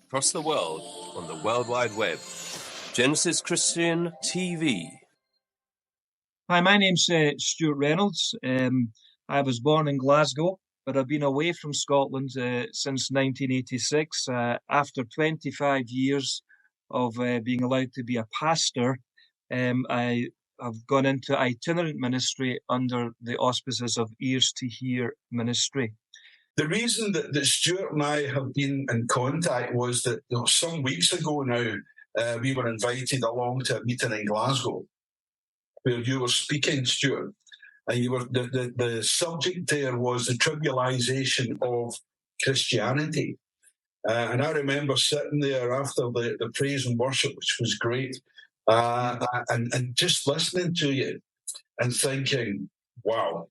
across the world on the World Wide Web. Genesis Christian TV. Hi, my name's Stuart Reynolds. I was born in Glasgow, but I've been away from Scotland since 1986. After 25 years of being allowed to be a pastor, I have gone into itinerant ministry under the auspices of Ears to Hear ministry. The reason that Stuart and I have been in contact was that some weeks ago now, we were invited along to a meeting in Glasgow where you were speaking, Stuart, and you were the subject there was the trivialisation of Christianity. And I remember sitting there after the praise and worship, which was great, and just listening to you and thinking, wow,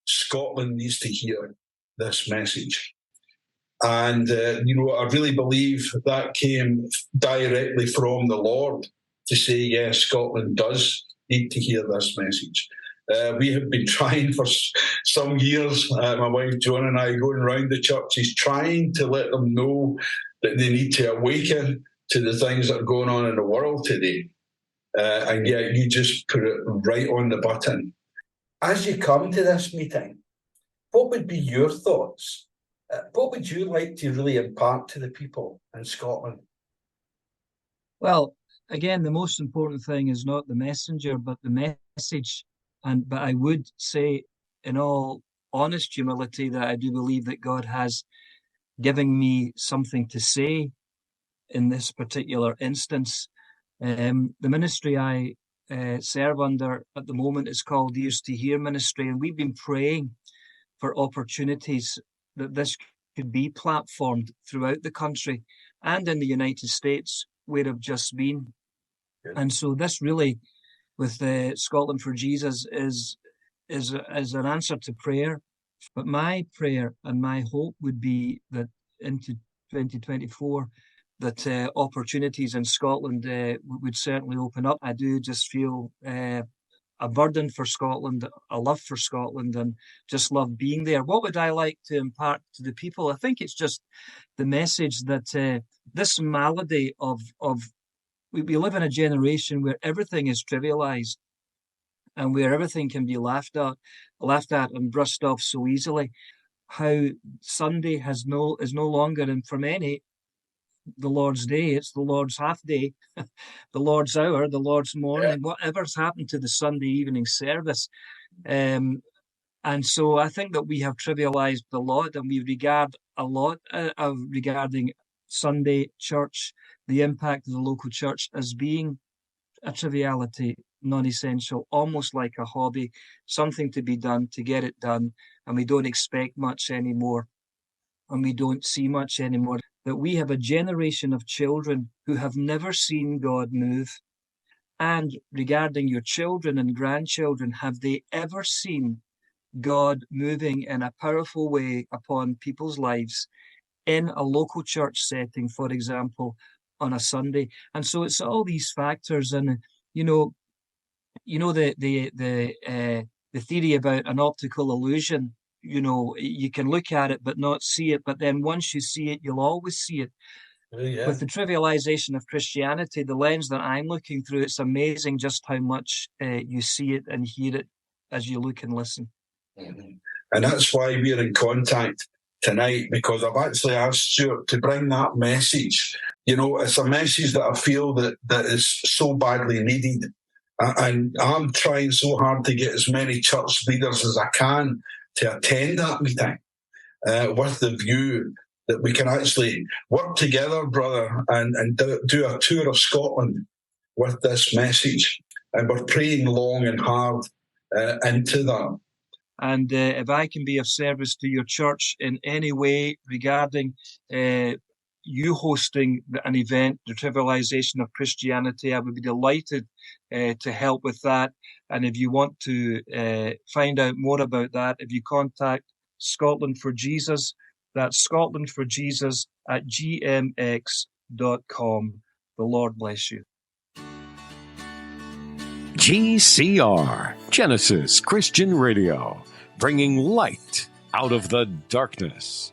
Scotland needs to hear this message. And, I really believe that came directly from the Lord to say, yes, Scotland does need to hear this message. We have been trying for some years, my wife Joan and I, going around the churches, trying to let them know that they need to awaken to the things that are going on in the world today. And yet you just put it right on the button. As you come to this meeting, what would be your thoughts? What would you like to really impart to the people in Scotland? Well, again, the most important thing is not the messenger, but the message. But I would say, in all honest humility, that I do believe that God has given me something to say in this particular instance. The ministry I serve under at the moment is called Ears to Hear ministry, and we've been praying for opportunities that this could be platformed throughout the country and in the United States, where I've just been. Good. And so this really, with Scotland for Jesus, is an answer to prayer. But my prayer and my hope would be that into 2024, that opportunities in Scotland would certainly open up. I do just feel a burden for Scotland, a love for Scotland, and just love being there. What would I like to impart to the people? I think it's just the message that this malady of we live in a generation where everything is trivialized and where everything can be laughed at and brushed off so easily. How Sunday is no longer, and for many, the Lord's day. It's the Lord's half day, the Lord's hour, the Lord's morning, whatever's happened to the Sunday evening service. And so I think that we have trivialized a lot, and we regard a lot of regarding Sunday church, the impact of the local church, as being a triviality, non-essential, almost like a hobby, something to be done to get it done, and we don't expect much anymore, and we don't see much anymore. That we have a generation of children who have never seen God move. And regarding your children and grandchildren, have they ever seen God moving in a powerful way upon people's lives in a local church setting, for example, on a Sunday? And so it's all these factors, and the theory about an optical illusion. You can look at it but not see it, but then once you see it, you'll always see it. Yeah. With the trivialization of Christianity, the lens that I'm looking through, it's amazing just how much you see it and hear it as you look and listen. Mm-hmm. And that's why we're in contact tonight, because I've actually asked Stuart to bring that message. It's a message that I feel that is so badly needed. And I'm trying so hard to get as many church leaders as I can to attend that meeting with the view that we can actually work together, brother, and do a tour of Scotland with this message. And we're praying long and hard into that. And if I can be of service to your church in any way regarding you hosting an event, the Trivialisation of Christianity, I would be delighted to help with that. And if you want to find out more about that, if you contact Scotland for Jesus, that's scotlandforjesus@gmx.com. The Lord bless you. GCR, Genesis Christian Radio, bringing light out of the darkness.